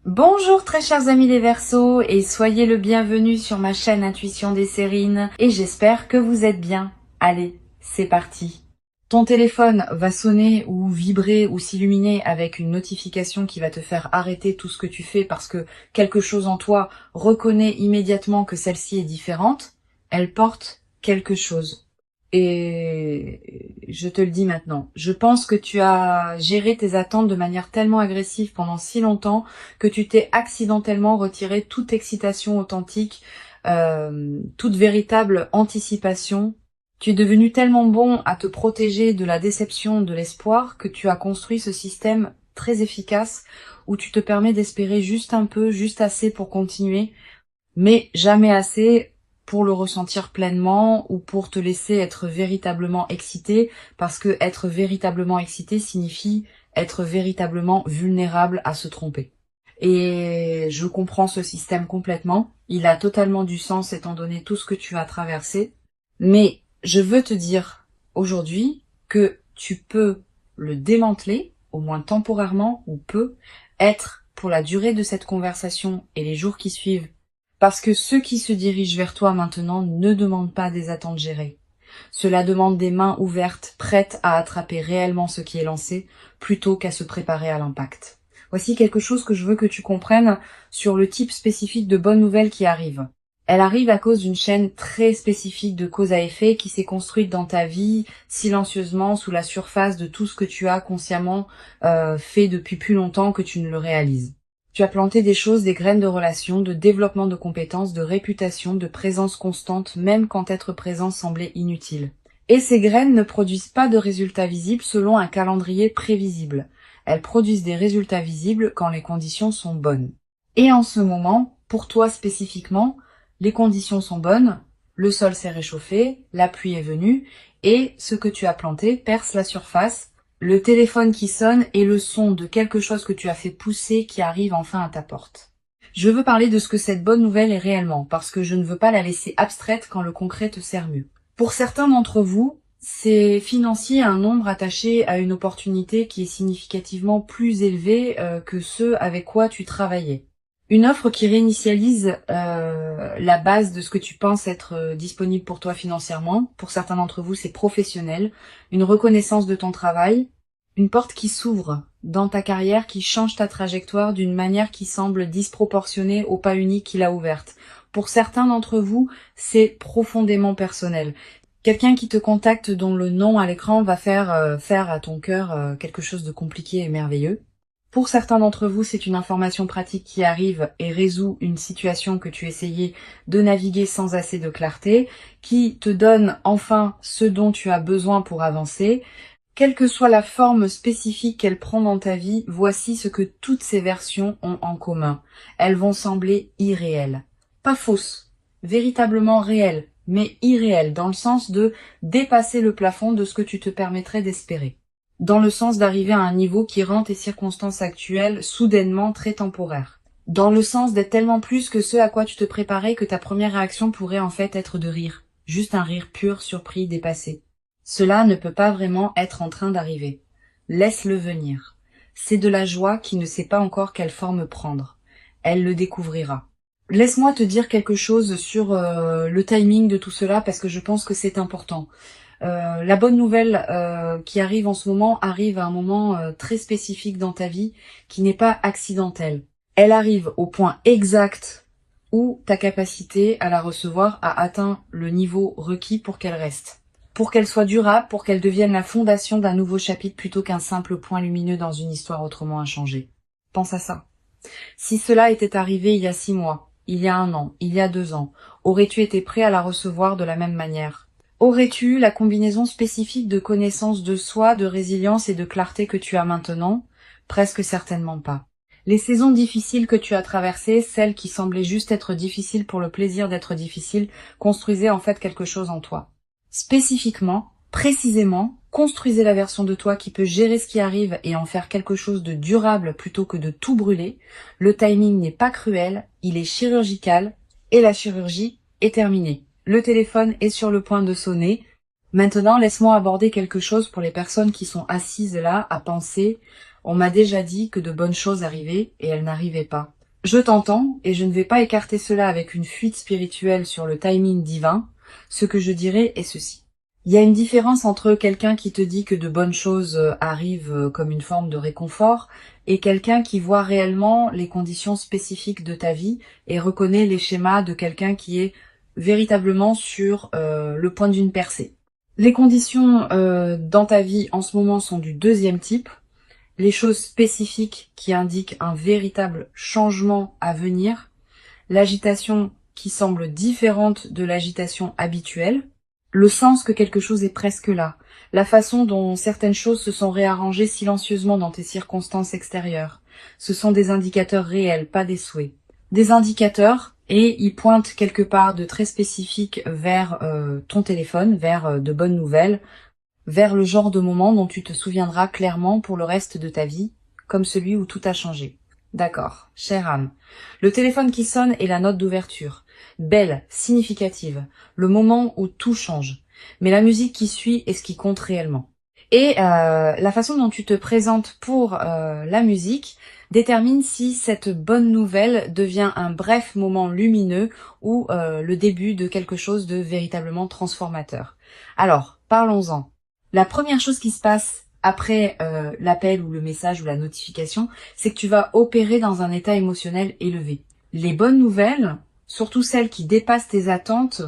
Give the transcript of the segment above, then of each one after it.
Bonjour très chers amis les Verseaux et soyez le bienvenu sur ma chaîne Intuition des Sérines et j'espère que vous êtes bien. Allez, c'est parti. Ton téléphone va sonner ou vibrer ou s'illuminer avec une notification qui va te faire arrêter tout ce que tu fais parce que quelque chose en toi reconnaît immédiatement que celle-ci est différente. Elle porte quelque chose. Et je te le dis maintenant, je pense que tu as géré tes attentes de manière tellement agressive pendant si longtemps que tu t'es accidentellement retiré toute excitation authentique, toute véritable anticipation. Tu es devenu tellement bon à te protéger de la déception, de l'espoir, que tu as construit ce système très efficace où tu te permets d'espérer juste un peu, juste assez pour continuer, mais jamais assez pour le ressentir pleinement ou pour te laisser être véritablement excité, parce que être véritablement excité signifie être véritablement vulnérable à se tromper. Et je comprends ce système complètement, il a totalement du sens étant donné tout ce que tu as traversé, mais je veux te dire aujourd'hui que tu peux le démanteler, au moins temporairement ou peu, être pour la durée de cette conversation et les jours qui suivent, parce que ceux qui se dirigent vers toi maintenant ne demandent pas des attentes gérées. Cela demande des mains ouvertes, prêtes à attraper réellement ce qui est lancé, plutôt qu'à se préparer à l'impact. Voici quelque chose que je veux que tu comprennes sur le type spécifique de bonnes nouvelles qui arrivent. Elle arrive à cause d'une chaîne très spécifique de cause à effet qui s'est construite dans ta vie, silencieusement, sous la surface de tout ce que tu as consciemment fait depuis plus longtemps que tu ne le réalises. Tu as planté des choses, des graines de relations, de développement de compétences, de réputation, de présence constante, même quand être présent semblait inutile. Et ces graines ne produisent pas de résultats visibles selon un calendrier prévisible. Elles produisent des résultats visibles quand les conditions sont bonnes. Et en ce moment, pour toi spécifiquement, les conditions sont bonnes, le sol s'est réchauffé, la pluie est venue, et ce que tu as planté perce la surface, le téléphone qui sonne et le son de quelque chose que tu as fait pousser qui arrive enfin à ta porte. Je veux parler de ce que cette bonne nouvelle est réellement, parce que je ne veux pas la laisser abstraite quand le concret te sert mieux. Pour certains d'entre vous, c'est financier un nombre attaché à une opportunité qui est significativement plus élevé que ceux avec quoi tu travaillais. Une offre qui réinitialise la base de ce que tu penses être disponible pour toi financièrement. Pour certains d'entre vous, c'est professionnel. Une reconnaissance de ton travail. Une porte qui s'ouvre dans ta carrière, qui change ta trajectoire d'une manière qui semble disproportionnée au pas unique qu'il a ouverte. Pour certains d'entre vous, c'est profondément personnel. Quelqu'un qui te contacte dont le nom à l'écran va faire à ton cœur quelque chose de compliqué et merveilleux. Pour certains d'entre vous, c'est une information pratique qui arrive et résout une situation que tu essayais de naviguer sans assez de clarté, qui te donne enfin ce dont tu as besoin pour avancer. Quelle que soit la forme spécifique qu'elle prend dans ta vie, voici ce que toutes ces versions ont en commun. Elles vont sembler irréelles. Pas fausses, véritablement réelles, mais irréelles, dans le sens de dépasser le plafond de ce que tu te permettrais d'espérer. Dans le sens d'arriver à un niveau qui rend tes circonstances actuelles soudainement très temporaires. Dans le sens d'être tellement plus que ce à quoi tu te préparais que ta première réaction pourrait en fait être de rire. Juste un rire pur, surpris, dépassé. Cela ne peut pas vraiment être en train d'arriver. Laisse-le venir. C'est de la joie qui ne sait pas encore quelle forme prendre. Elle le découvrira. Laisse-moi te dire quelque chose sur le timing de tout cela parce que je pense que c'est important. La bonne nouvelle qui arrive en ce moment arrive à un moment très spécifique dans ta vie qui n'est pas accidentel. Elle arrive au point exact où ta capacité à la recevoir a atteint le niveau requis pour qu'elle reste. Pour qu'elle soit durable, pour qu'elle devienne la fondation d'un nouveau chapitre plutôt qu'un simple point lumineux dans une histoire autrement inchangée. Pense à ça. Si cela était arrivé il y a 6 mois, il y a 1 an, il y a 2 ans, aurais-tu été prêt à la recevoir de la même manière ? Aurais-tu eu la combinaison spécifique de connaissance de soi, de résilience et de clarté que tu as maintenant ? Presque certainement pas. Les saisons difficiles que tu as traversées, celles qui semblaient juste être difficiles pour le plaisir d'être difficiles, construisaient en fait quelque chose en toi. Spécifiquement, précisément, construisez la version de toi qui peut gérer ce qui arrive et en faire quelque chose de durable plutôt que de tout brûler. Le timing n'est pas cruel, il est chirurgical et la chirurgie est terminée. Le téléphone est sur le point de sonner. Maintenant, laisse-moi aborder quelque chose pour les personnes qui sont assises là à penser « On m'a déjà dit que de bonnes choses arrivaient et elles n'arrivaient pas. Je t'entends et je ne vais pas écarter cela avec une fuite spirituelle sur le timing divin. Ce que je dirais est ceci. Il y a une différence entre quelqu'un qui te dit que de bonnes choses arrivent comme une forme de réconfort et quelqu'un qui voit réellement les conditions spécifiques de ta vie et reconnaît les schémas de quelqu'un qui est véritablement sur le point d'une percée. Les conditions dans ta vie en ce moment sont du deuxième type. Les choses spécifiques qui indiquent un véritable changement à venir, l'agitation qui semble différente de l'agitation habituelle, le sens que quelque chose est presque là, la façon dont certaines choses se sont réarrangées silencieusement dans tes circonstances extérieures. Ce sont des indicateurs réels, pas des souhaits. Des indicateurs, et ils pointent quelque part de très spécifique vers ton téléphone, vers de bonnes nouvelles, vers le genre de moment dont tu te souviendras clairement pour le reste de ta vie, comme celui où tout a changé. D'accord, chère âme. Le téléphone qui sonne est la note d'ouverture. Belle, significative, le moment où tout change. Mais la musique qui suit est ce qui compte réellement. Et la façon dont tu te présentes pour la musique détermine si cette bonne nouvelle devient un bref moment lumineux ou le début de quelque chose de véritablement transformateur. Alors, parlons-en. La première chose qui se passe après l'appel ou le message ou la notification, c'est que tu vas opérer dans un état émotionnel élevé. Les bonnes nouvelles, surtout celles qui dépassent tes attentes,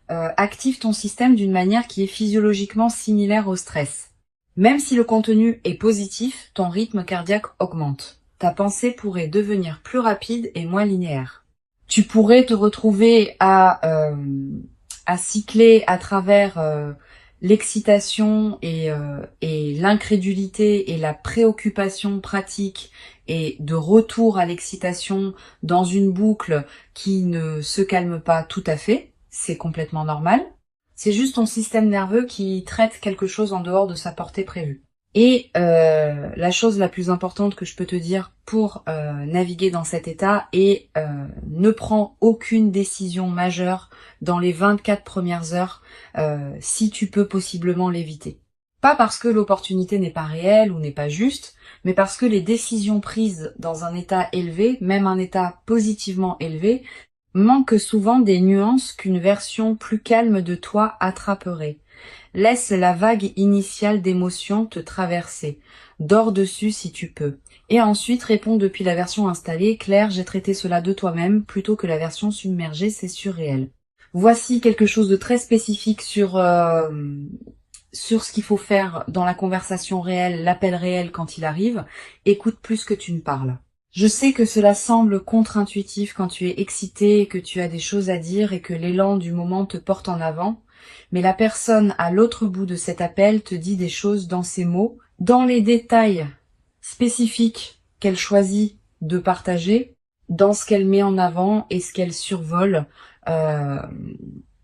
activent ton système d'une manière qui est physiologiquement similaire au stress. Même si le contenu est positif, ton rythme cardiaque augmente. Ta pensée pourrait devenir plus rapide et moins linéaire. Tu pourrais te retrouver à cycler à travers l'excitation et l'incrédulité et la préoccupation pratique et de retour à l'excitation dans une boucle qui ne se calme pas tout à fait. C'est complètement normal. C'est juste ton système nerveux qui traite quelque chose en dehors de sa portée prévue. Et la chose la plus importante que je peux te dire pour naviguer dans cet état est ne prends aucune décision majeure dans les 24 premières heures si tu peux possiblement l'éviter. Pas parce que l'opportunité n'est pas réelle ou n'est pas juste, mais parce que les décisions prises dans un état élevé, même un état positivement élevé, manquent souvent des nuances qu'une version plus calme de toi attraperait. Laisse la vague initiale d'émotions te traverser. Dors dessus si tu peux. Et ensuite réponds depuis la version installée. Claire, j'ai traité cela de toi-même plutôt que la version submergée, c'est surréel. Voici quelque chose de très spécifique sur ce qu'il faut faire dans la conversation réelle, l'appel réel quand il arrive. Écoute plus que tu ne parles. Je sais que cela semble contre-intuitif quand tu es excité, que tu as des choses à dire et que l'élan du moment te porte en avant, mais la personne à l'autre bout de cet appel te dit des choses dans ses mots, dans les détails spécifiques qu'elle choisit de partager, dans ce qu'elle met en avant et ce qu'elle survole,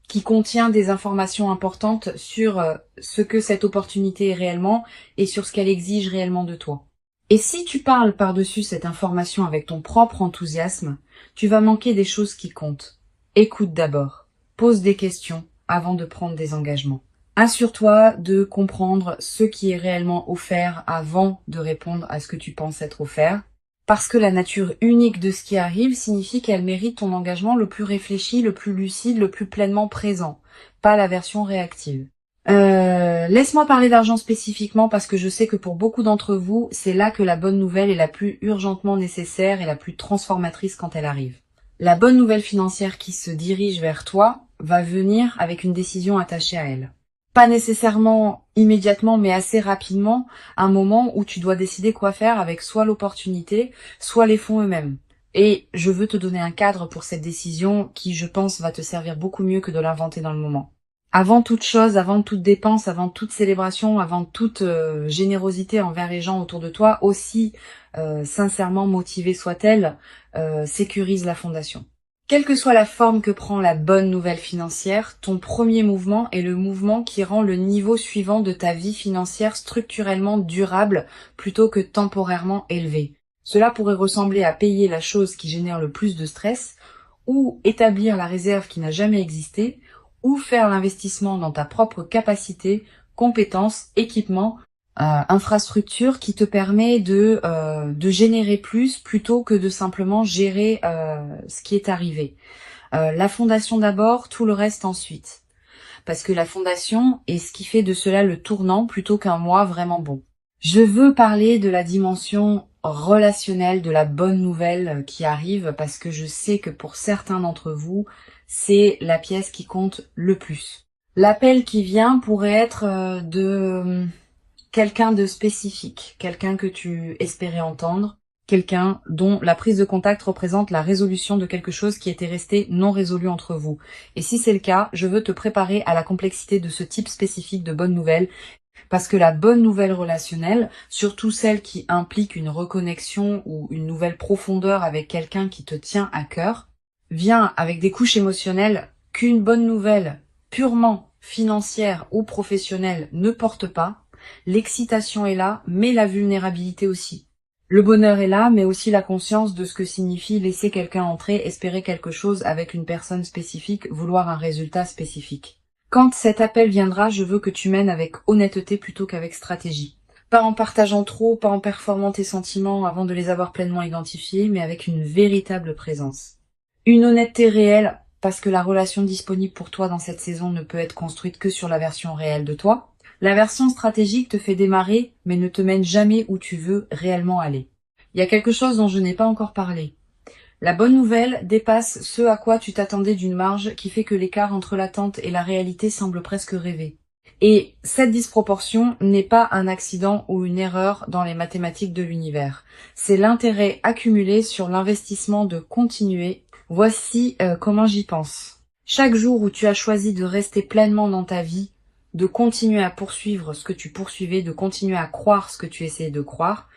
qui contient des informations importantes sur ce que cette opportunité est réellement et sur ce qu'elle exige réellement de toi. Et si tu parles par-dessus cette information avec ton propre enthousiasme, tu vas manquer des choses qui comptent. Écoute d'abord, pose des questions avant de prendre des engagements. Assure-toi de comprendre ce qui est réellement offert avant de répondre à ce que tu penses être offert, parce que la nature unique de ce qui arrive signifie qu'elle mérite ton engagement le plus réfléchi, le plus lucide, le plus pleinement présent, pas la version réactive. Laisse-moi parler d'argent spécifiquement parce que je sais que pour beaucoup d'entre vous, c'est là que la bonne nouvelle est la plus urgentement nécessaire et la plus transformatrice quand elle arrive. La bonne nouvelle financière qui se dirige vers toi va venir avec une décision attachée à elle. Pas nécessairement immédiatement, mais assez rapidement, un moment où tu dois décider quoi faire avec soit l'opportunité, soit les fonds eux-mêmes. Et je veux te donner un cadre pour cette décision qui, je pense, va te servir beaucoup mieux que de l'inventer dans le moment. Avant toute chose, avant toute dépense, avant toute célébration, avant toute générosité envers les gens autour de toi, aussi sincèrement motivée soit-elle, sécurise la fondation. Quelle que soit la forme que prend la bonne nouvelle financière, ton premier mouvement est le mouvement qui rend le niveau suivant de ta vie financière structurellement durable plutôt que temporairement élevé. Cela pourrait ressembler à payer la chose qui génère le plus de stress, ou établir la réserve qui n'a jamais existé, ou faire l'investissement dans ta propre capacité, compétences, équipement, infrastructure qui te permet de générer plus plutôt que de simplement gérer ce qui est arrivé. La fondation d'abord, tout le reste ensuite. Parce que la fondation est ce qui fait de cela le tournant plutôt qu'un mois vraiment bon. Je veux parler de la dimension relationnelle, de la bonne nouvelle qui arrive, parce que je sais que pour certains d'entre vous, c'est la pièce qui compte le plus. L'appel qui vient pourrait être de quelqu'un de spécifique, quelqu'un que tu espérais entendre, quelqu'un dont la prise de contact représente la résolution de quelque chose qui était resté non résolu entre vous. Et si c'est le cas, je veux te préparer à la complexité de ce type spécifique de bonne nouvelle, parce que la bonne nouvelle relationnelle, surtout celle qui implique une reconnexion ou une nouvelle profondeur avec quelqu'un qui te tient à cœur, vient avec des couches émotionnelles qu'une bonne nouvelle purement financière ou professionnelle ne porte pas. L'excitation est là, mais la vulnérabilité aussi. Le bonheur est là, mais aussi la conscience de ce que signifie laisser quelqu'un entrer, espérer quelque chose avec une personne spécifique, vouloir un résultat spécifique. Quand cet appel viendra, je veux que tu mènes avec honnêteté plutôt qu'avec stratégie. Pas en partageant trop, pas en performant tes sentiments avant de les avoir pleinement identifiés, mais avec une véritable présence. Une honnêteté réelle, parce que la relation disponible pour toi dans cette saison ne peut être construite que sur la version réelle de toi. La version stratégique te fait démarrer, mais ne te mène jamais où tu veux réellement aller. Il y a quelque chose dont je n'ai pas encore parlé. La bonne nouvelle dépasse ce à quoi tu t'attendais d'une marge qui fait que l'écart entre l'attente et la réalité semble presque rêver. Et cette disproportion n'est pas un accident ou une erreur dans les mathématiques de l'univers. C'est l'intérêt accumulé sur l'investissement de continuer. Voici comment j'y pense. Chaque jour où tu as choisi de rester pleinement dans ta vie, de continuer à poursuivre ce que tu poursuivais, de continuer à croire ce que tu essayais de croire,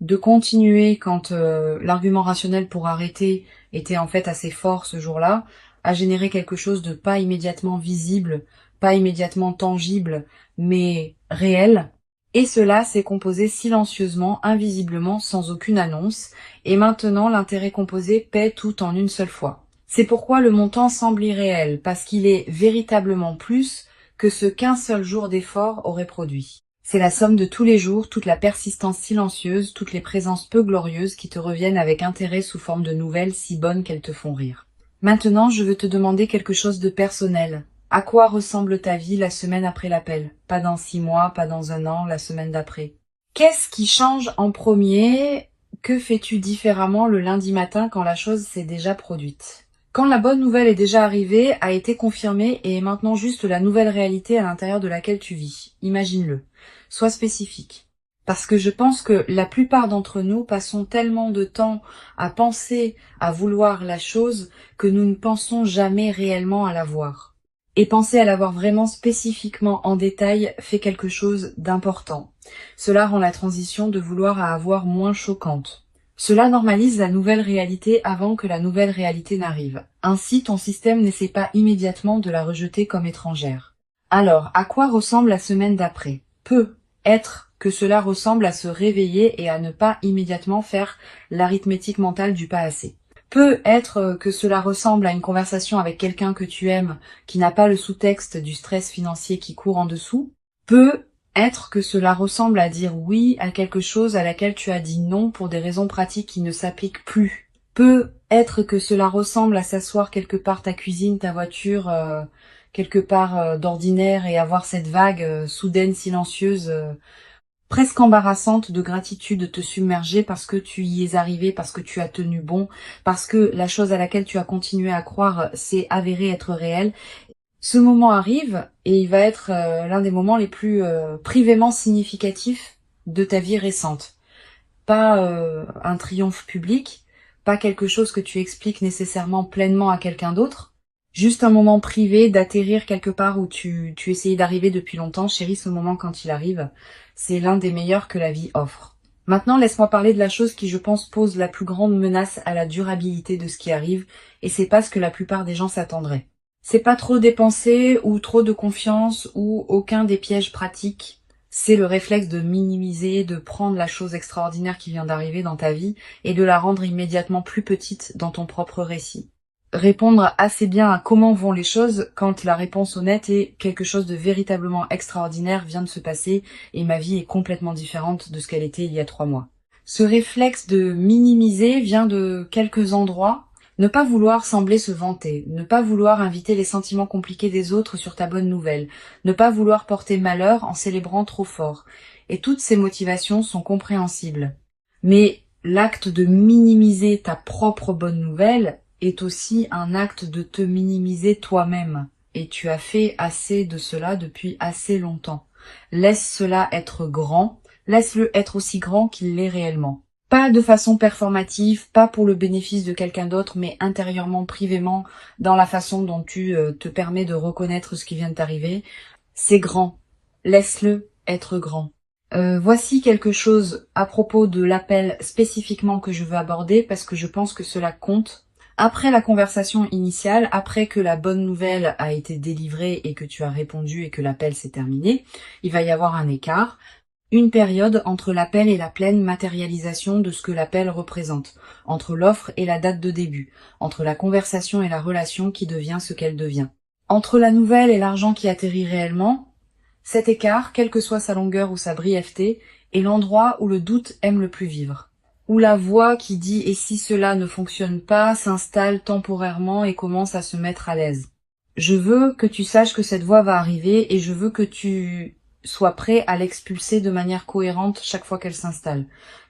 de continuer quand l'argument rationnel pour arrêter était en fait assez fort ce jour-là, à générer quelque chose de pas immédiatement visible, pas immédiatement tangible, mais réel. Et cela s'est composé silencieusement, invisiblement, sans aucune annonce, et maintenant l'intérêt composé paie tout en une seule fois. C'est pourquoi le montant semble irréel, parce qu'il est véritablement plus que ce qu'un seul jour d'effort aurait produit. C'est la somme de tous les jours, toute la persistance silencieuse, toutes les présences peu glorieuses qui te reviennent avec intérêt sous forme de nouvelles si bonnes qu'elles te font rire. Maintenant, je veux te demander quelque chose de personnel. À quoi ressemble ta vie la semaine après l'appel? Pas dans 6 mois, pas dans 1 an, la semaine d'après. Qu'est-ce qui change en premier? Que fais-tu différemment le lundi matin quand la chose s'est déjà produite? Quand la bonne nouvelle est déjà arrivée, a été confirmée et est maintenant juste la nouvelle réalité à l'intérieur de laquelle tu vis. Imagine-le. Sois spécifique. Parce que je pense que la plupart d'entre nous passons tellement de temps à penser, à vouloir la chose, que nous ne pensons jamais réellement à la voir. Et penser à la voir vraiment spécifiquement en détail fait quelque chose d'important. Cela rend la transition de vouloir à avoir moins choquante. Cela normalise la nouvelle réalité avant que la nouvelle réalité n'arrive. Ainsi, ton système n'essaie pas immédiatement de la rejeter comme étrangère. Alors, à quoi ressemble la semaine d'après? Peut être que cela ressemble à se réveiller et à ne pas immédiatement faire l'arithmétique mentale du pas assez. Peut être que cela ressemble à une conversation avec quelqu'un que tu aimes, qui n'a pas le sous-texte du stress financier qui court en dessous. Peut être que cela ressemble à dire oui à quelque chose à laquelle tu as dit non pour des raisons pratiques qui ne s'appliquent plus. Peut être que cela ressemble à s'asseoir quelque part ta cuisine, ta voiture, quelque part d'ordinaire et avoir cette vague soudaine, silencieuse, presque embarrassante de gratitude te submerger parce que tu y es arrivé, parce que tu as tenu bon, parce que la chose à laquelle tu as continué à croire s'est avérée être réelle. Ce moment arrive et il va être l'un des moments les plus privément significatifs de ta vie récente. Pas un triomphe public, pas quelque chose que tu expliques nécessairement pleinement à quelqu'un d'autre, juste un moment privé d'atterrir quelque part où tu essayais d'arriver depuis longtemps. Chérie, ce moment quand il arrive, c'est l'un des meilleurs que la vie offre. Maintenant, laisse-moi parler de la chose qui, je pense, pose la plus grande menace à la durabilité de ce qui arrive, et c'est pas ce que la plupart des gens s'attendraient. C'est pas trop dépenser ou trop de confiance ou aucun des pièges pratiques. C'est le réflexe de minimiser, de prendre la chose extraordinaire qui vient d'arriver dans ta vie et de la rendre immédiatement plus petite dans ton propre récit. répondre assez bien à comment vont les choses quand la réponse honnête est quelque chose de véritablement extraordinaire vient de se passer et ma vie est complètement différente de ce qu'elle était il y a 3 mois. Ce réflexe de minimiser vient de quelques endroits. Ne pas vouloir sembler se vanter, ne pas vouloir inviter les sentiments compliqués des autres sur ta bonne nouvelle, ne pas vouloir porter malheur en célébrant trop fort. Et toutes ces motivations sont compréhensibles. Mais l'acte de minimiser ta propre bonne nouvelle est aussi un acte de te minimiser toi-même. Et tu as fait assez de cela depuis assez longtemps. Laisse cela être grand, laisse-le être aussi grand qu'il l'est réellement. Pas de façon performative, pas pour le bénéfice de quelqu'un d'autre, mais intérieurement, privément, dans la façon dont tu te permets de reconnaître ce qui vient de t'arriver. C'est grand. Laisse-le être grand. Voici quelque chose à propos de l'appel spécifiquement que je veux aborder parce que je pense que cela compte. Après la conversation initiale, après que la bonne nouvelle a été délivrée et que tu as répondu et que l'appel s'est terminé, il va y avoir un écart. Une période entre l'appel et la pleine matérialisation de ce que l'appel représente, entre l'offre et la date de début, entre la conversation et la relation qui devient ce qu'elle devient. Entre la nouvelle et l'argent qui atterrit réellement, cet écart, quelle que soit sa longueur ou sa brièveté, est l'endroit où le doute aime le plus vivre. Où la voix qui dit « et si cela ne fonctionne pas » s'installe temporairement et commence à se mettre à l'aise. Je veux que tu saches que cette voix va arriver et je veux que tu sois prêt à l'expulser de manière cohérente chaque fois qu'elle s'installe.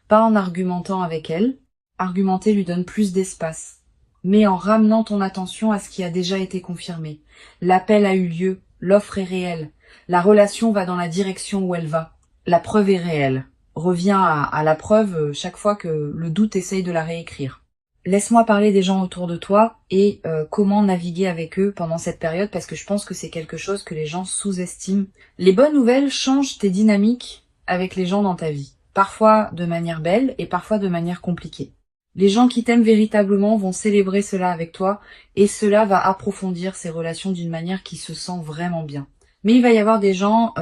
Pas en argumentant avec elle. Argumenter lui donne plus d'espace. Mais en ramenant ton attention à ce qui a déjà été confirmé. L'appel a eu lieu, l'offre est réelle. La relation va dans la direction où elle va. La preuve est réelle. Reviens à la preuve chaque fois que le doute essaye de la réécrire. Laisse-moi parler des gens autour de toi et comment naviguer avec eux pendant cette période parce que je pense que c'est quelque chose que les gens sous-estiment. Les bonnes nouvelles changent tes dynamiques avec les gens dans ta vie. Parfois de manière belle et parfois de manière compliquée. Les gens qui t'aiment véritablement vont célébrer cela avec toi et cela va approfondir ces relations d'une manière qui se sent vraiment bien. Mais il va y avoir des gens,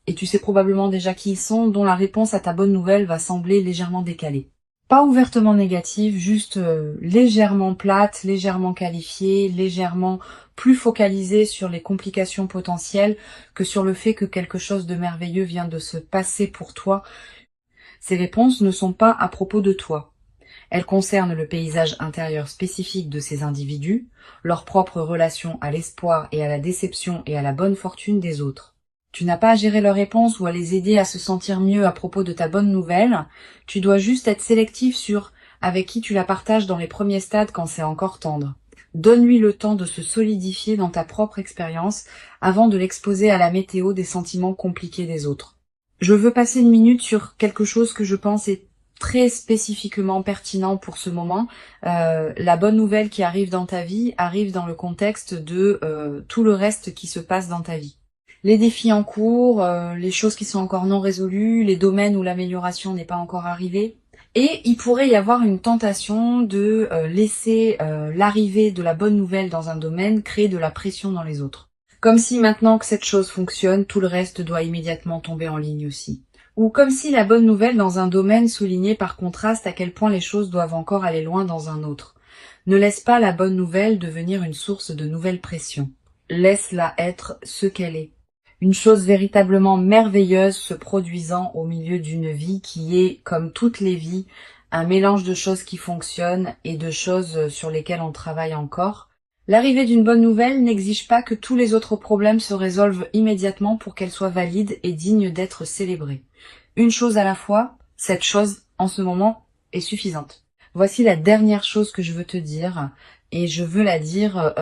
et tu sais probablement déjà qui ils sont, dont la réponse à ta bonne nouvelle va sembler légèrement décalée. Pas ouvertement négative, juste légèrement plate, légèrement qualifiée, légèrement plus focalisée sur les complications potentielles que sur le fait que quelque chose de merveilleux vient de se passer pour toi. Ces réponses ne sont pas à propos de toi. Elles concernent le paysage intérieur spécifique de ces individus, leur propre relation à l'espoir et à la déception et à la bonne fortune des autres. Tu n'as pas à gérer leurs réponses ou à les aider à se sentir mieux à propos de ta bonne nouvelle, tu dois juste être sélectif sur avec qui tu la partages dans les premiers stades quand c'est encore tendre. Donne-lui le temps de se solidifier dans ta propre expérience avant de l'exposer à la météo des sentiments compliqués des autres. Je veux passer une minute sur quelque chose que je pense est très spécifiquement pertinent pour ce moment. La bonne nouvelle qui arrive dans ta vie arrive dans le contexte de tout le reste qui se passe dans ta vie. Les défis en cours, les choses qui sont encore non résolues, les domaines où l'amélioration n'est pas encore arrivée. Et il pourrait y avoir une tentation de laisser l'arrivée de la bonne nouvelle dans un domaine créer de la pression dans les autres. Comme si maintenant que cette chose fonctionne, tout le reste doit immédiatement tomber en ligne aussi. Ou comme si la bonne nouvelle dans un domaine soulignait par contraste à quel point les choses doivent encore aller loin dans un autre. Ne laisse pas la bonne nouvelle devenir une source de nouvelles pressions. Laisse-la être ce qu'elle est. Une chose véritablement merveilleuse se produisant au milieu d'une vie qui est, comme toutes les vies, un mélange de choses qui fonctionnent et de choses sur lesquelles on travaille encore. L'arrivée d'une bonne nouvelle n'exige pas que tous les autres problèmes se résolvent immédiatement pour qu'elle soit valide et digne d'être célébrée. Une chose à la fois, cette chose, en ce moment, est suffisante. Voici la dernière chose que je veux te dire, et je veux la dire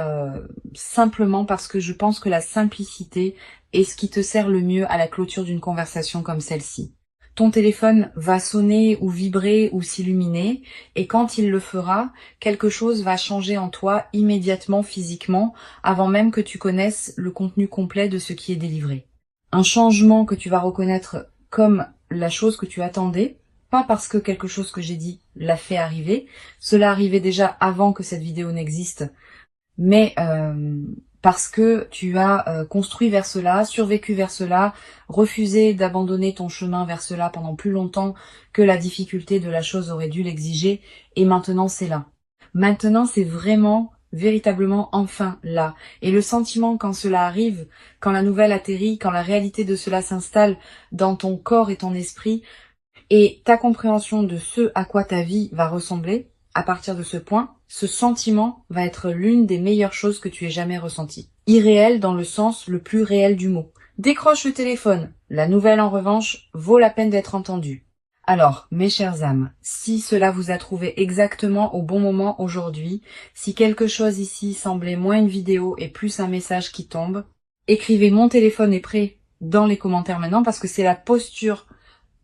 simplement parce que je pense que la simplicité est ce qui te sert le mieux à la clôture d'une conversation comme celle-ci. Ton téléphone va sonner ou vibrer ou s'illuminer, et quand il le fera, quelque chose va changer en toi immédiatement physiquement, avant même que tu connaisses le contenu complet de ce qui est délivré. Un changement que tu vas reconnaître comme la chose que tu attendais, pas parce que quelque chose que j'ai dit l'a fait arriver, cela arrivait déjà avant que cette vidéo n'existe, mais parce que tu as construit vers cela, survécu vers cela, refusé d'abandonner ton chemin vers cela pendant plus longtemps que la difficulté de la chose aurait dû l'exiger, et maintenant c'est là. Maintenant, c'est vraiment, véritablement, enfin là. Et le sentiment quand cela arrive, quand la nouvelle atterrit, quand la réalité de cela s'installe dans ton corps et ton esprit, et ta compréhension de ce à quoi ta vie va ressembler, à partir de ce point, ce sentiment va être l'une des meilleures choses que tu aies jamais ressenties. Irréel dans le sens le plus réel du mot. Décroche le téléphone. La nouvelle, en revanche, vaut la peine d'être entendue. Alors, mes chères âmes, si cela vous a trouvé exactement au bon moment aujourd'hui, si quelque chose ici semblait moins une vidéo et plus un message qui tombe, écrivez "mon téléphone est prêt" dans les commentaires maintenant, parce que c'est la posture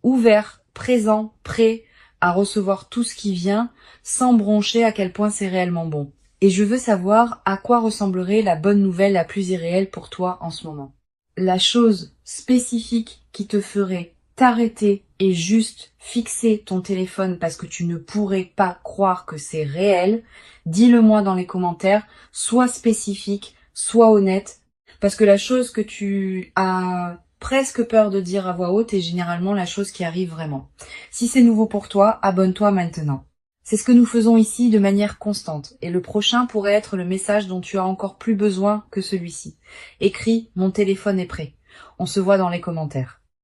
ouvert, présent, prêt à recevoir tout ce qui vient, sans broncher à quel point c'est réellement bon. Et je veux savoir à quoi ressemblerait la bonne nouvelle la plus irréelle pour toi en ce moment. La chose spécifique qui te ferait t'arrêter et juste fixer ton téléphone parce que tu ne pourrais pas croire que c'est réel, dis-le-moi dans les commentaires, sois spécifique, sois honnête, parce que la chose que tu as presque peur de dire à voix haute est généralement la chose qui arrive vraiment. Si c'est nouveau pour toi, abonne-toi maintenant. C'est ce que nous faisons ici de manière constante, et le prochain pourrait être le message dont tu as encore plus besoin que celui-ci. Écris "mon téléphone est prêt". On se voit dans les commentaires.